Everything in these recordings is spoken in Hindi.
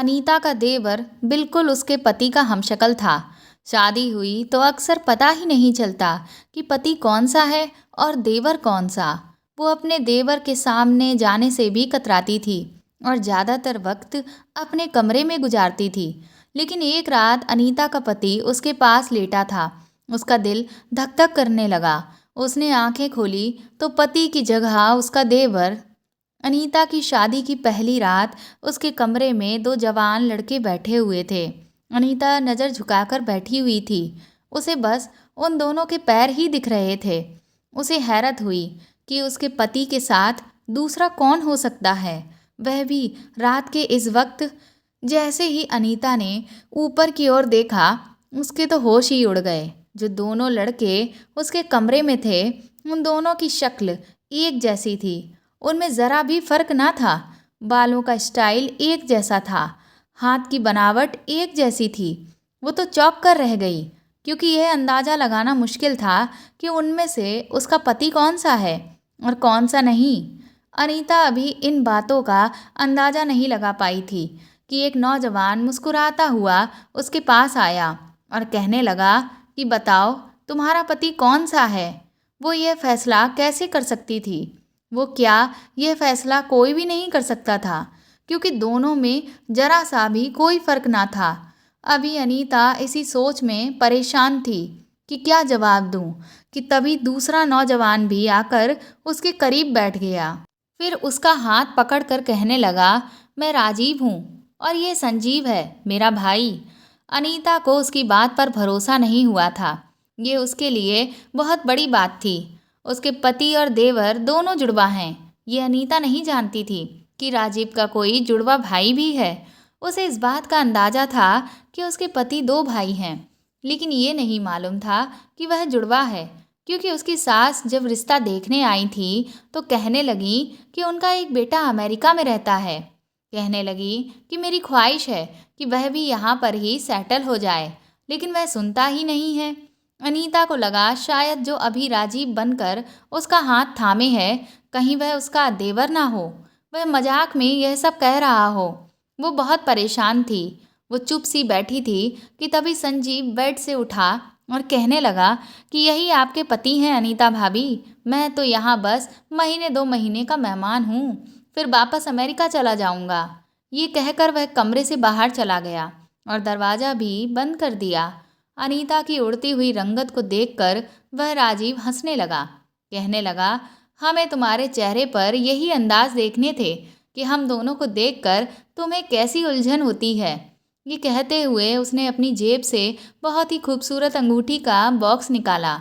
अनीता का देवर बिल्कुल उसके पति का हमशक्ल था। शादी हुई तो अक्सर पता ही नहीं चलता कि पति कौन सा है और देवर कौन सा। वो अपने देवर के सामने जाने से भी कतराती थी और ज़्यादातर वक्त अपने कमरे में गुजारती थी। लेकिन एक रात अनीता का पति उसके पास लेटा था। उसका दिल धक धक करने लगा। उसने आंखें खोली तो पति की जगह उसका देवर। अनीता की शादी की पहली रात उसके कमरे में दो जवान लड़के बैठे हुए थे। अनीता नज़र झुकाकर बैठी हुई थी। उसे बस उन दोनों के पैर ही दिख रहे थे। उसे हैरत हुई कि उसके पति के साथ दूसरा कौन हो सकता है, वह भी रात के इस वक्त। जैसे ही अनीता ने ऊपर की ओर देखा, उसके तो होश ही उड़ गए। जो दोनों लड़के उसके कमरे में थे, उन दोनों की शक्ल एक जैसी थी। उनमें ज़रा भी फर्क ना था। बालों का स्टाइल एक जैसा था, हाथ की बनावट एक जैसी थी। वो तो चौंक कर रह गई, क्योंकि यह अंदाज़ा लगाना मुश्किल था कि उनमें से उसका पति कौन सा है और कौन सा नहीं। अनीता अभी इन बातों का अंदाज़ा नहीं लगा पाई थी कि एक नौजवान मुस्कुराता हुआ उसके पास आया और कहने लगा कि बताओ, तुम्हारा पति कौन सा है। वो यह फैसला कैसे कर सकती थी? वो क्या यह फैसला कोई भी नहीं कर सकता था, क्योंकि दोनों में जरा सा भी कोई फर्क ना था। अभी अनीता इसी सोच में परेशान थी कि क्या जवाब दूं, कि तभी दूसरा नौजवान भी आकर उसके करीब बैठ गया। फिर उसका हाथ पकड़कर कहने लगा, मैं राजीव हूँ और ये संजीव है, मेरा भाई। अनीता को उसकी बात पर भरोसा नहीं हुआ था। ये उसके लिए बहुत बड़ी बात थी। उसके पति और देवर दोनों जुड़वा हैं। ये अनीता नहीं जानती थी कि राजीव का कोई जुड़वा भाई भी है। उसे इस बात का अंदाज़ा था कि उसके पति दो भाई हैं, लेकिन ये नहीं मालूम था कि वह जुड़वा है, क्योंकि उसकी सास जब रिश्ता देखने आई थी तो कहने लगी कि उनका एक बेटा अमेरिका में रहता है। कहने लगी कि मेरी ख्वाहिश है कि वह भी यहाँ पर ही सेटल हो जाए, लेकिन वह सुनता ही नहीं है। अनीता को लगा शायद जो अभी राजीव बनकर उसका हाथ थामे है, कहीं वह उसका देवर ना हो, वह मजाक में यह सब कह रहा हो। वो बहुत परेशान थी। वो चुप सी बैठी थी कि तभी संजीव बेड से उठा और कहने लगा कि यही आपके पति हैं अनीता भाभी। मैं तो यहाँ बस महीने 2 महीने का मेहमान हूँ, फिर वापस अमेरिका चला जाऊँगा। ये कहकर वह कमरे से बाहर चला गया और दरवाज़ा भी बंद कर दिया। अनीता की उड़ती हुई रंगत को देखकर वह राजीव हंसने लगा। कहने लगा, हमें तुम्हारे चेहरे पर यही अंदाज देखने थे कि हम दोनों को देखकर तुम्हें कैसी उलझन होती है। ये कहते हुए उसने अपनी जेब से बहुत ही खूबसूरत अंगूठी का बॉक्स निकाला।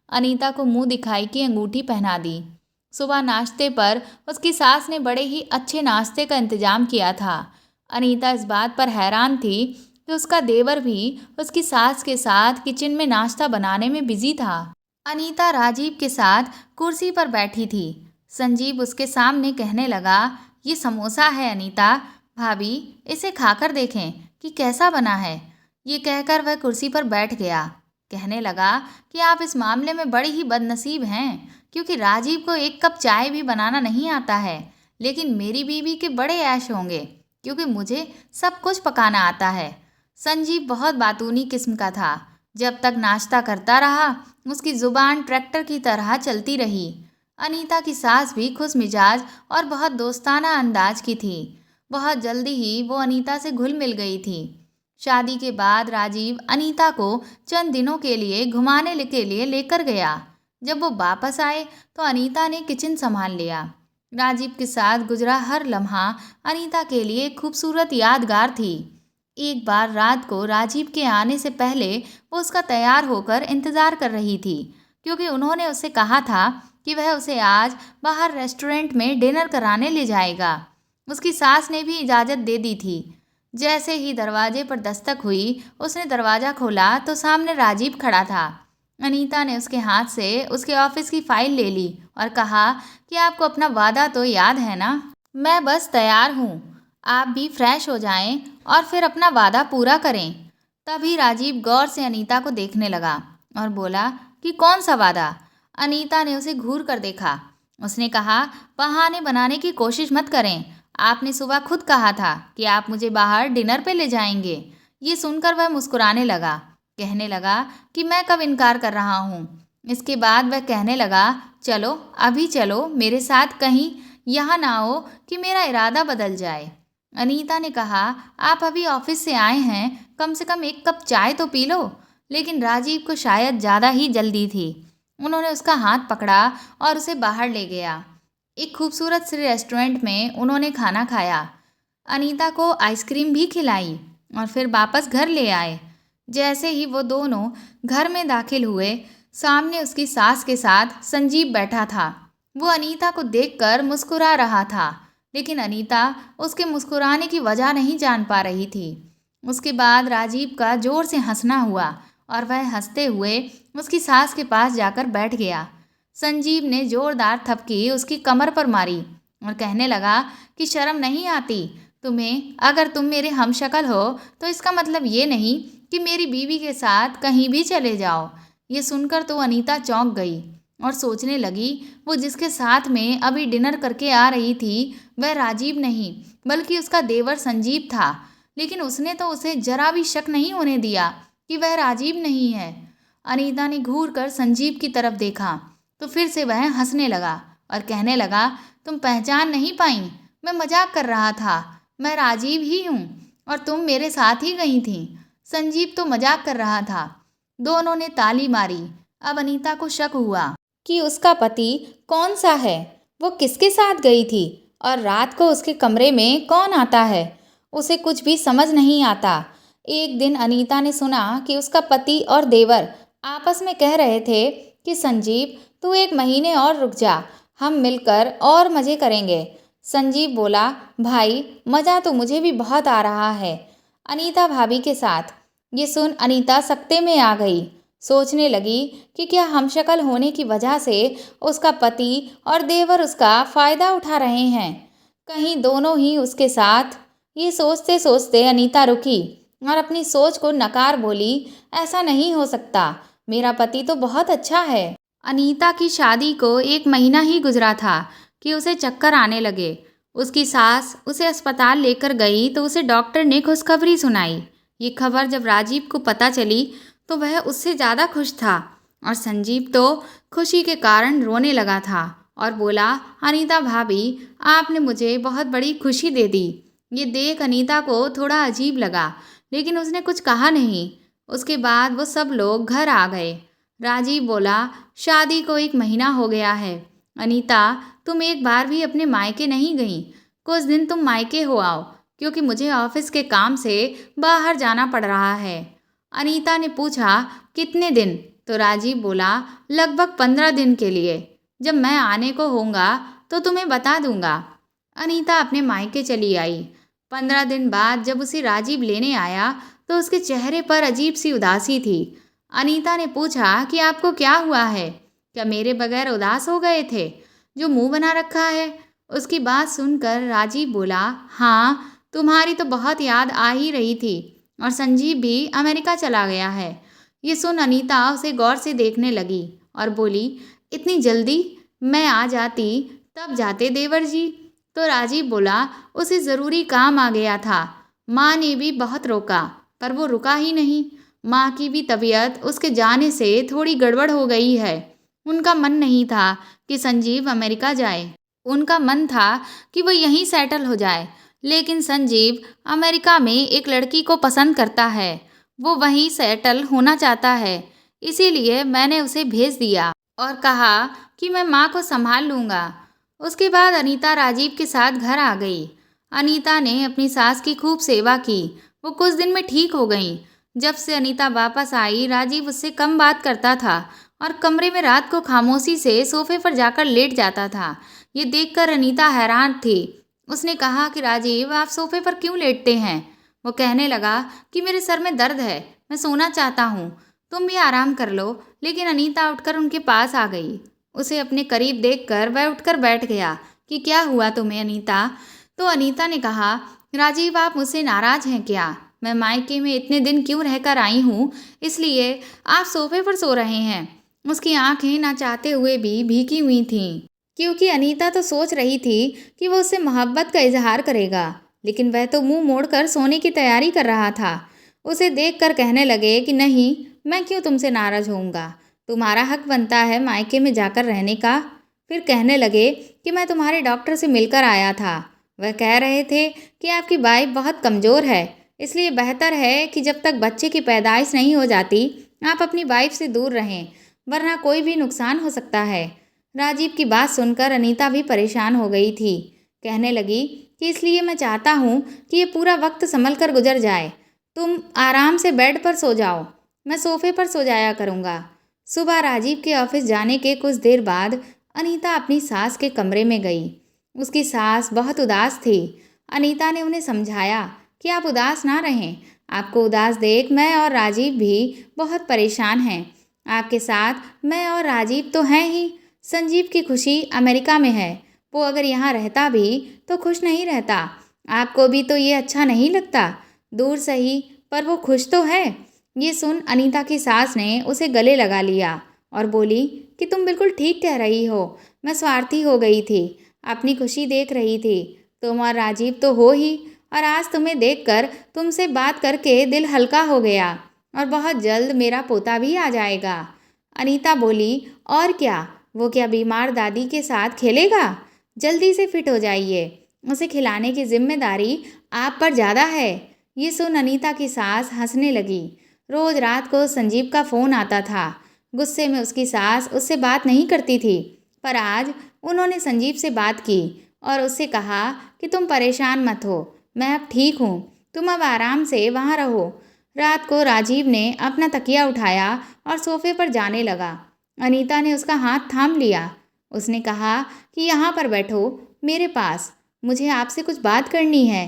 अनीता को मुंह दिखाई की अंगूठी पहना दी। सुबह नाश्ते पर उसकी सास ने बड़े ही अच्छे नाश्ते का इंतजाम किया था। अनीता इस बात पर हैरान थी कि उसका देवर भी उसकी सास के साथ किचन में नाश्ता बनाने में बिजी था। अनीता राजीव के साथ कुर्सी पर बैठी थी। संजीव उसके सामने कहने लगा, ये समोसा है अनीता भाभी, इसे खाकर देखें कि कैसा बना है। ये कहकर वह कुर्सी पर बैठ गया। कहने लगा कि आप इस मामले में बड़ी ही बदनसीब हैं, क्योंकि राजीव को एक कप चाय भी बनाना नहीं आता है, लेकिन मेरी बीवी के बड़े ऐश होंगे, क्योंकि मुझे सब कुछ पकाना आता है। संजीव बहुत बातूनी किस्म का था। जब तक नाश्ता करता रहा, उसकी जुबान ट्रैक्टर की तरह चलती रही। अनीता की सास भी खुश मिजाज और बहुत दोस्ताना अंदाज की थी। बहुत जल्दी ही वो अनीता से घुल मिल गई थी। शादी के बाद राजीव अनीता को चंद दिनों के लिए घुमाने के लिए लेकर गया। जब वो वापस आए तो अनीता ने किचन संभाल लिया। राजीव के साथ गुजरा हर लम्हा अनीता के लिए खूबसूरत यादगार थी। एक बार रात को राजीव के आने से पहले वो उसका तैयार होकर इंतज़ार कर रही थी, क्योंकि उन्होंने उससे कहा था कि वह उसे आज बाहर रेस्टोरेंट में डिनर कराने ले जाएगा। उसकी सास ने भी इजाज़त दे दी थी। जैसे ही दरवाजे पर दस्तक हुई, उसने दरवाज़ा खोला तो सामने राजीव खड़ा था। अनीता ने उसके हाथ से उसके ऑफिस की फाइल ले ली और कहा कि आपको अपना वादा तो याद है ना, मैं बस तैयार हूँ, आप भी फ्रेश हो जाएं और फिर अपना वादा पूरा करें। तभी राजीव गौर से अनीता को देखने लगा और बोला कि कौन सा वादा। अनीता ने उसे घूर कर देखा। उसने कहा, बहाने बनाने की कोशिश मत करें आपने सुबह खुद कहा था कि आप मुझे बाहर डिनर पे ले जाएंगे। ये सुनकर वह मुस्कुराने लगा, कहने लगा कि मैं कब इनकार कर रहा हूँ। इसके बाद वह कहने लगा, चलो अभी चलो मेरे साथ, कहीं यहाँ ना हो कि मेरा इरादा बदल जाए। अनीता ने कहा, आप अभी ऑफिस से आए हैं, कम से कम एक कप चाय तो पी लो। लेकिन राजीव को शायद ज़्यादा ही जल्दी थी। उन्होंने उसका हाथ पकड़ा और उसे बाहर ले गया। एक खूबसूरत से रेस्टोरेंट में उन्होंने खाना खाया, अनीता को आइसक्रीम भी खिलाई और फिर वापस घर ले आए। जैसे ही वो दोनों घर में दाखिल हुए, सामने उसकी सास के साथ संजीव बैठा था। वो अनीता को देखकर मुस्कुरा रहा था, लेकिन अनीता उसके मुस्कुराने की वजह नहीं जान पा रही थी। उसके बाद राजीव का ज़ोर से हंसना हुआ और वह हंसते हुए उसकी सास के पास जाकर बैठ गया। संजीव ने जोरदार थपकी उसकी कमर पर मारी और कहने लगा कि शर्म नहीं आती तुम्हें? अगर तुम मेरे हमशक्ल हो तो इसका मतलब ये नहीं कि मेरी बीवी के साथ कहीं भी चले जाओ। ये सुनकर तो अनीता चौंक गई और सोचने लगी, वो जिसके साथ में अभी डिनर करके आ रही थी वह राजीव नहीं बल्कि उसका देवर संजीव था। लेकिन उसने तो उसे जरा भी शक नहीं होने दिया कि वह राजीव नहीं है। अनीता ने घूर कर संजीव की तरफ देखा तो फिर से वह हंसने लगा और कहने लगा, तुम पहचान नहीं पाई? मैं मजाक कर रहा था, मैं राजीव ही हूँ और तुम मेरे साथ ही गई थी। संजीव तो मजाक कर रहा था। दोनों ने ताली मारी। अब अनीता को शक हुआ कि उसका पति कौन सा है, वो किसके साथ गई थी और रात को उसके कमरे में कौन आता है। उसे कुछ भी समझ नहीं आता। एक दिन अनीता ने सुना कि उसका पति और देवर आपस में कह रहे थे कि संजीव तू एक महीने और रुक जा, हम मिलकर और मज़े करेंगे। संजीव बोला, भाई मज़ा तो मुझे भी बहुत आ रहा है अनीता भाभी के साथ। ये सुन अनीता सकते में आ गई। सोचने लगी कि क्या हमशक्ल होने की वजह से उसका पति और देवर उसका फ़ायदा उठा रहे हैं, कहीं दोनों ही उसके साथ। ये सोचते सोचते अनीता रुकी और अपनी सोच को नकार बोली, ऐसा नहीं हो सकता, मेरा पति तो बहुत अच्छा है। अनीता की शादी को एक महीना ही गुजरा था कि उसे चक्कर आने लगे। उसकी सास उसे अस्पताल लेकर गई तो उसे डॉक्टर ने खुशखबरी सुनाई। ये खबर जब राजीव को पता चली तो वह उससे ज़्यादा खुश था और संजीव तो खुशी के कारण रोने लगा था और बोला, अनीता भाभी आपने मुझे बहुत बड़ी खुशी दे दी। ये देख अनीता को थोड़ा अजीब लगा, लेकिन उसने कुछ कहा नहीं। उसके बाद वो सब लोग घर आ गए। राजीव बोला, शादी को एक महीना हो गया है अनीता, तुम एक बार भी अपने मायके नहीं गई। कुछ दिन तुम मायके हो आओ, क्योंकि मुझे ऑफिस के काम से बाहर जाना पड़ रहा है। अनीता ने पूछा, कितने दिन? तो राजीव बोला, लगभग 15 दिन के लिए। जब मैं आने को होऊंगा तो तुम्हें बता दूंगा। अनीता अपने मायके चली आई। 15 दिन बाद जब उसे राजीव लेने आया तो उसके चेहरे पर अजीब सी उदासी थी। अनीता ने पूछा कि आपको क्या हुआ है? क्या मेरे बगैर उदास हो गए थे? जो मुंह बना रखा है। उसकी बात सुनकर राजीव बोला, हाँ तुम्हारी तो बहुत याद आ ही रही थी और संजीव भी अमेरिका चला गया है। ये सुन अनीता उसे गौर से देखने लगी और बोली, इतनी जल्दी? मैं आ जाती तब जाते देवर जी। तो राजीव बोला, उसे ज़रूरी काम आ गया था। माँ ने भी बहुत रोका पर वो रुका ही नहीं। माँ की भी तबीयत उसके जाने से थोड़ी गड़बड़ हो गई है। उनका मन नहीं था कि संजीव अमेरिका जाए, उनका मन था कि वो यहीं सेटल हो जाए। लेकिन संजीव अमेरिका में एक लड़की को पसंद करता है, वो वहीं सेटल होना चाहता है। इसीलिए मैंने उसे भेज दिया और कहा कि मैं माँ को संभाल लूँगा। उसके बाद अनीता राजीव के साथ घर आ गई। अनीता ने अपनी सास की खूब सेवा की। वो कुछ दिन में ठीक हो गई। जब से अनीता वापस आई, राजीव उससे कम बात करता था और कमरे में रात को खामोशी से सोफे पर जाकर लेट जाता था। ये देखकर अनीता हैरान थी। उसने कहा कि राजीव आप सोफे पर क्यों लेटते हैं? वो कहने लगा कि मेरे सर में दर्द है, मैं सोना चाहता हूँ, तुम भी आराम कर लो। लेकिन अनीता उठकर उनके पास आ गई। उसे अपने करीब देखकर वह उठकर बैठ गया कि क्या हुआ तुम्हें अनीता? तो अनीता ने कहा, राजीव आप मुझसे नाराज़ हैं क्या? मैं मायके में इतने दिन क्यों रहकर आई हूँ, इसलिए आप सोफे पर सो रहे हैं। उसकी आंखें ना चाहते हुए भी भीगी हुई थीं। क्योंकि अनीता तो सोच रही थी कि वो उससे मोहब्बत का इजहार करेगा, लेकिन वह तो मुंह मोड़कर सोने की तैयारी कर रहा था। उसे देखकर कहने लगे कि नहीं, मैं क्यों तुमसे नाराज होऊंगा, तुम्हारा हक बनता है मायके में जाकर रहने का। फिर कहने लगे कि मैं तुम्हारे डॉक्टर से मिलकर आया था। वह कह रहे थे कि आपकी वाइफ बहुत कमज़ोर है, इसलिए बेहतर है कि जब तक बच्चे की पैदाइश नहीं हो जाती आप अपनी वाइफ से दूर रहें, वरना कोई भी नुकसान हो सकता है। राजीव की बात सुनकर अनीता भी परेशान हो गई थी। कहने लगी कि इसलिए मैं चाहता हूँ कि ये पूरा वक्त संभल कर गुजर जाए। तुम आराम से बेड पर सो जाओ, मैं सोफे पर सो जाया करूँगा। सुबह राजीव के ऑफिस जाने के कुछ देर बाद अनीता अपनी सास के कमरे में गई। उसकी सास बहुत उदास थी। अनीता ने उन्हें समझाया कि आप उदास ना रहें, आपको उदास देख मैं और राजीव भी बहुत परेशान हैं। आपके साथ मैं और राजीव तो हैं ही। संजीव की खुशी अमेरिका में है, वो अगर यहाँ रहता भी तो खुश नहीं रहता। आपको भी तो ये अच्छा नहीं लगता, दूर सही पर वो खुश तो है। ये सुन अनीता की सास ने उसे गले लगा लिया और बोली कि तुम बिल्कुल ठीक कह रही हो, मैं स्वार्थी हो गई थी, अपनी खुशी देख रही थी। तुम और राजीव तो हो ही, और आज तुम्हें देखकर तुमसे बात करके दिल हल्का हो गया, और बहुत जल्द मेरा पोता भी आ जाएगा। अनीता बोली, और क्या, वो क्या बीमार दादी के साथ खेलेगा? जल्दी से फिट हो जाइए, उसे खिलाने की जिम्मेदारी आप पर ज़्यादा है। ये सुन अनीता की सास हंसने लगी। रोज रात को संजीव का फ़ोन आता था। गुस्से में उसकी सास उससे बात नहीं करती थी, पर आज उन्होंने संजीव से बात की और उससे कहा कि तुम परेशान मत हो, मैं अब ठीक हूँ, तुम अब आराम से वहाँ रहो। रात को राजीव ने अपना तकिया उठाया और सोफे पर जाने लगा। अनीता ने उसका हाथ थाम लिया। उसने कहा कि यहाँ पर बैठो मेरे पास, मुझे आपसे कुछ बात करनी है।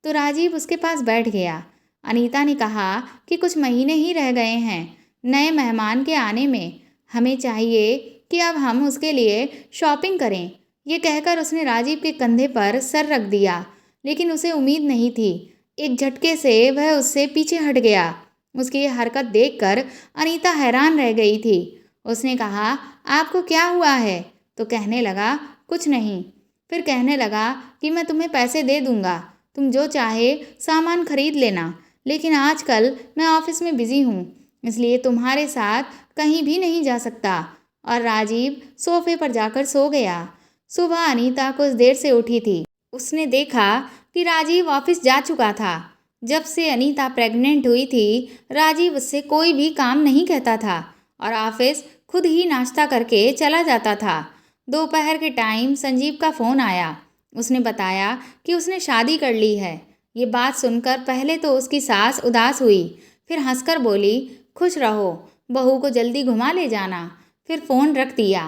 तो राजीव उसके पास बैठ गया। अनीता ने कहा कि कुछ महीने ही रह गए हैं नए मेहमान के आने में, हमें चाहिए कि अब हम उसके लिए शॉपिंग करें। ये कहकर उसने राजीव के कंधे पर सर रख दिया, लेकिन उसे उम्मीद नहीं थी। एक झटके से वह उससे पीछे हट गया। उसकी ये हरकत देखकर अनीता हैरान रह गई थी। उसने कहा, आपको क्या हुआ है? तो कहने लगा, कुछ नहीं। फिर कहने लगा कि मैं तुम्हें पैसे दे दूंगा, तुम जो चाहे सामान खरीद लेना, लेकिन आजकल मैं ऑफिस में बिज़ी हूँ, इसलिए तुम्हारे साथ कहीं भी नहीं जा सकता। और राजीव सोफे पर जाकर सो गया। सुबह अनीता कुछ देर से उठी थी। उसने देखा कि राजीव ऑफिस जा चुका था। जब से अनीता प्रेग्नेंट हुई थी, राजीव उससे कोई भी काम नहीं कहता था और ऑफिस खुद ही नाश्ता करके चला जाता था। दोपहर के टाइम संजीव का फ़ोन आया। उसने बताया कि उसने शादी कर ली है। ये बात सुनकर पहले तो उसकी सास उदास हुई, फिर हंसकर बोली, खुश रहो, बहू को जल्दी घुमा ले जाना। फिर फ़ोन रख दिया।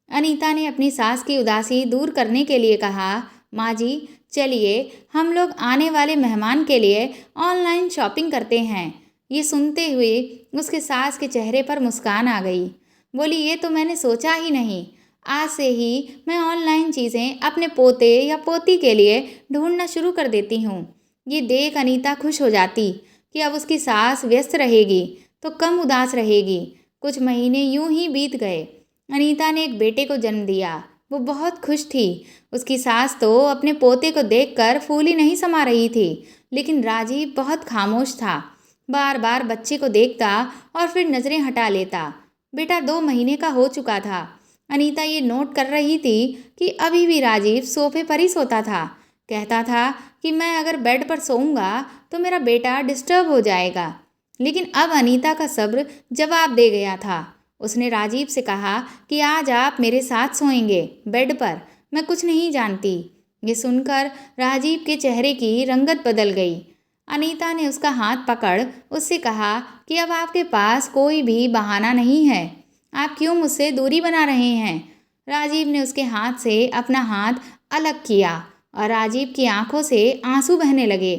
अनीता ने अपनी सास की उदासी दूर करने के लिए कहा, माँ जी चलिए हम लोग आने वाले मेहमान के लिए ऑनलाइन शॉपिंग करते हैं। ये सुनते हुए उसके सास के चेहरे पर मुस्कान आ गई। बोली, ये तो मैंने सोचा ही नहीं, आज से ही मैं ऑनलाइन चीज़ें अपने पोते या पोती के लिए ढूंढना शुरू कर देती हूँ। ये देख अनीता खुश हो जाती कि अब उसकी सास व्यस्त रहेगी तो कम उदास रहेगी। कुछ महीने यूं ही बीत गए। अनीता ने एक बेटे को जन्म दिया। वो बहुत खुश थी। उसकी सास तो अपने पोते को देखकर फूली नहीं समा रही थी, लेकिन राजीव बहुत खामोश था। बार बार बच्चे को देखता और फिर नज़रें हटा लेता। बेटा 2 महीने का हो चुका था। अनीता ये नोट कर रही थी कि अभी भी राजीव सोफे पर ही सोता था। कहता था कि मैं अगर बेड पर सोऊंगा तो मेरा बेटा डिस्टर्ब हो जाएगा। लेकिन अब अनीता का सब्र जवाब दे गया था। उसने राजीव से कहा कि आज आप मेरे साथ सोएंगे बेड पर, मैं कुछ नहीं जानती। ये सुनकर राजीव के चेहरे की रंगत बदल गई। अनीता ने उसका हाथ पकड़ उससे कहा कि अब आपके पास कोई भी बहाना नहीं है, आप क्यों मुझसे दूरी बना रहे हैं? राजीव ने उसके हाथ से अपना हाथ अलग किया और राजीव की आंखों से आंसू बहने लगे।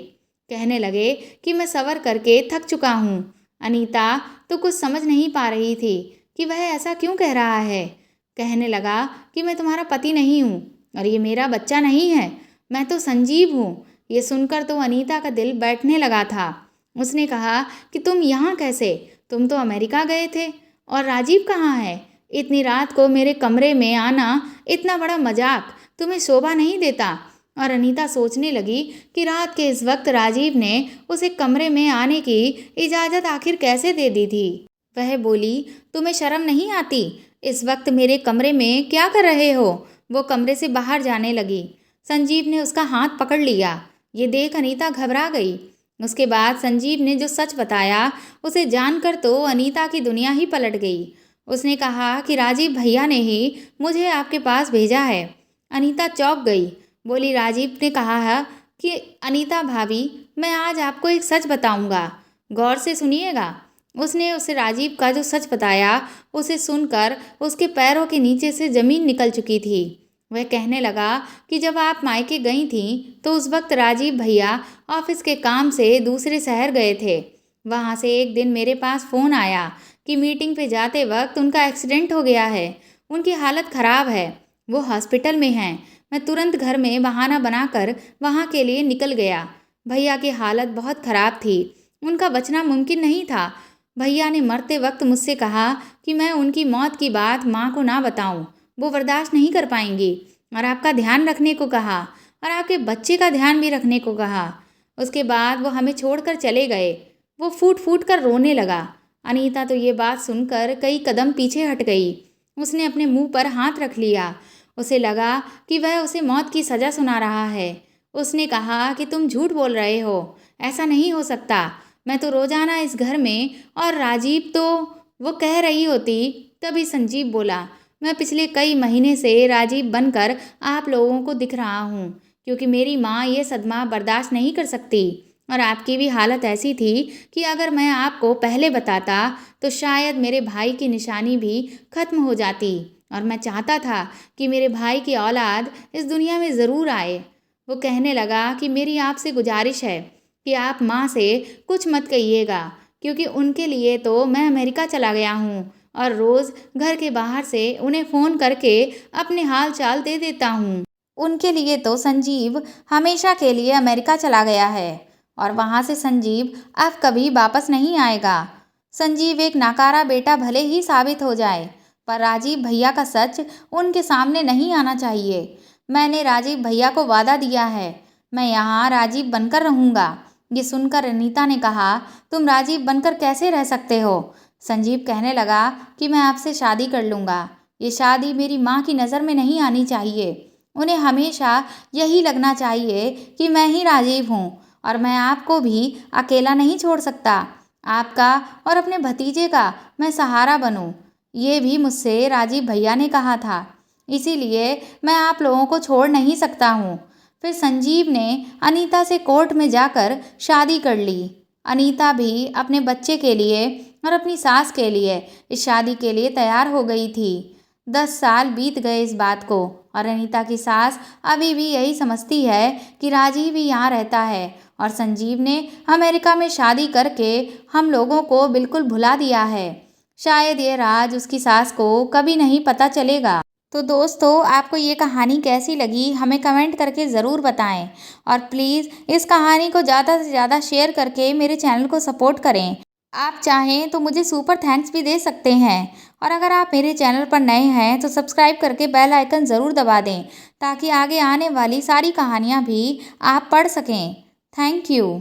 कहने लगे कि मैं सबर करके थक चुका हूँ। अनीता तो कुछ समझ नहीं पा रही थी कि वह ऐसा क्यों कह रहा है। कहने लगा कि मैं तुम्हारा पति नहीं हूँ और ये मेरा बच्चा नहीं है, मैं तो संजीव हूँ। ये सुनकर तो अनीता का दिल बैठने लगा था। उसने कहा कि तुम यहाँ कैसे? तुम तो अमेरिका गए थे, और राजीव कहाँ है? इतनी रात को मेरे कमरे में आना, इतना बड़ा मजाक तुम्हें शोभा नहीं देता। और अनीता सोचने लगी कि रात के इस वक्त राजीव ने उसे कमरे में आने की इजाज़त आखिर कैसे दे दी थी। वह बोली, तुम्हें शर्म नहीं आती? इस वक्त मेरे कमरे में क्या कर रहे हो? वो कमरे से बाहर जाने लगी। संजीव ने उसका हाथ पकड़ लिया। ये देख अनीता घबरा गई। उसके बाद संजीव ने जो सच बताया, उसे जानकर तो अनीता की दुनिया ही पलट गई। उसने कहा कि राजीव भैया ने ही मुझे आपके पास भेजा है। अनीता चौंक गई। बोली, राजीव ने कहा है कि अनीता भाभी, मैं आज आपको एक सच बताऊंगा, गौर से सुनिएगा। उसने उसे राजीव का जो सच बताया, उसे सुनकर उसके पैरों के नीचे से ज़मीन निकल चुकी थी। वह कहने लगा कि जब आप मायके गई थीं तो उस वक्त राजीव भैया ऑफिस के काम से दूसरे शहर गए थे। वहाँ से एक दिन मेरे पास फ़ोन आया कि मीटिंग पे जाते वक्त उनका एक्सीडेंट हो गया है, उनकी हालत ख़राब है, वो हॉस्पिटल में हैं। मैं तुरंत घर में बहाना बनाकर वहाँ के लिए निकल गया। भैया की हालत बहुत ख़राब थी, उनका बचना मुमकिन नहीं था। भैया ने मरते वक्त मुझसे कहा कि मैं उनकी मौत की बात माँ को ना बताऊं, वो बर्दाश्त नहीं कर पाएंगी। और आपका ध्यान रखने को कहा और आपके बच्चे का ध्यान भी रखने को कहा। उसके बाद वो हमें छोड़कर चले गए। वो फूट फूट कर रोने लगा। अनीता तो ये बात सुनकर कई कदम पीछे हट गई। उसने अपने मुंह पर हाथ रख लिया। उसे लगा कि वह उसे मौत की सज़ा सुना रहा है। उसने कहा कि तुम झूठ बोल रहे हो, ऐसा नहीं हो सकता। मैं तो रोज़ाना इस घर में, और राजीव तो, वो कह रही होती। तभी संजीव बोला, मैं पिछले कई महीने से राजीव बनकर आप लोगों को दिख रहा हूँ, क्योंकि मेरी माँ ये सदमा बर्दाश्त नहीं कर सकती। और आपकी भी हालत ऐसी थी कि अगर मैं आपको पहले बताता तो शायद मेरे भाई की निशानी भी खत्म हो जाती। और मैं चाहता था कि मेरे भाई की औलाद इस दुनिया में ज़रूर आए। वो कहने लगा कि मेरी आपसे गुजारिश है कि आप माँ से कुछ मत कहिएगा, क्योंकि उनके लिए तो मैं अमेरिका चला गया हूँ और रोज़ घर के बाहर से उन्हें फ़ोन करके अपने हाल चाल दे देता हूँ। उनके लिए तो संजीव हमेशा के लिए अमेरिका चला गया है और वहाँ से संजीव अब कभी वापस नहीं आएगा। संजीव एक नाकारा बेटा भले ही साबित हो जाए, पर राजीव भैया का सच उनके सामने नहीं आना चाहिए। मैंने राजीव भैया को वादा दिया है, मैं यहाँ राजीव बनकर रहूँगा। ये सुनकर अनीता ने कहा, तुम राजीव बनकर कैसे रह सकते हो? संजीव कहने लगा कि मैं आपसे शादी कर लूँगा। ये शादी मेरी माँ की नज़र में नहीं आनी चाहिए। उन्हें हमेशा यही लगना चाहिए कि मैं ही राजीव हूँ और मैं आपको भी अकेला नहीं छोड़ सकता। आपका और अपने भतीजे का मैं सहारा बनूँ, ये भी मुझसे राजीव भैया ने कहा था। इसीलिए मैं आप लोगों को छोड़ नहीं सकता हूँ। फिर संजीव ने अनीता से कोर्ट में जाकर शादी कर ली। अनीता भी अपने बच्चे के लिए और अपनी सास के लिए इस शादी के लिए तैयार हो गई थी। 10 साल बीत गए इस बात को, और अनीता की सास अभी भी यही समझती है कि राजीव ही यहाँ रहता है और संजीव ने अमेरिका में शादी करके हम लोगों को बिल्कुल भुला दिया है। शायद ये राज उसकी सास को कभी नहीं पता चलेगा। तो दोस्तों, आपको ये कहानी कैसी लगी हमें कमेंट करके ज़रूर बताएं, और प्लीज़ इस कहानी को ज़्यादा से ज़्यादा शेयर करके मेरे चैनल को सपोर्ट करें। आप चाहें तो मुझे सुपर थैंक्स भी दे सकते हैं, और अगर आप मेरे चैनल पर नए हैं तो सब्सक्राइब करके बेल आइकन ज़रूर दबा दें, ताकि आगे आने वाली सारी कहानियाँ भी आप पढ़ सकें। Thank you.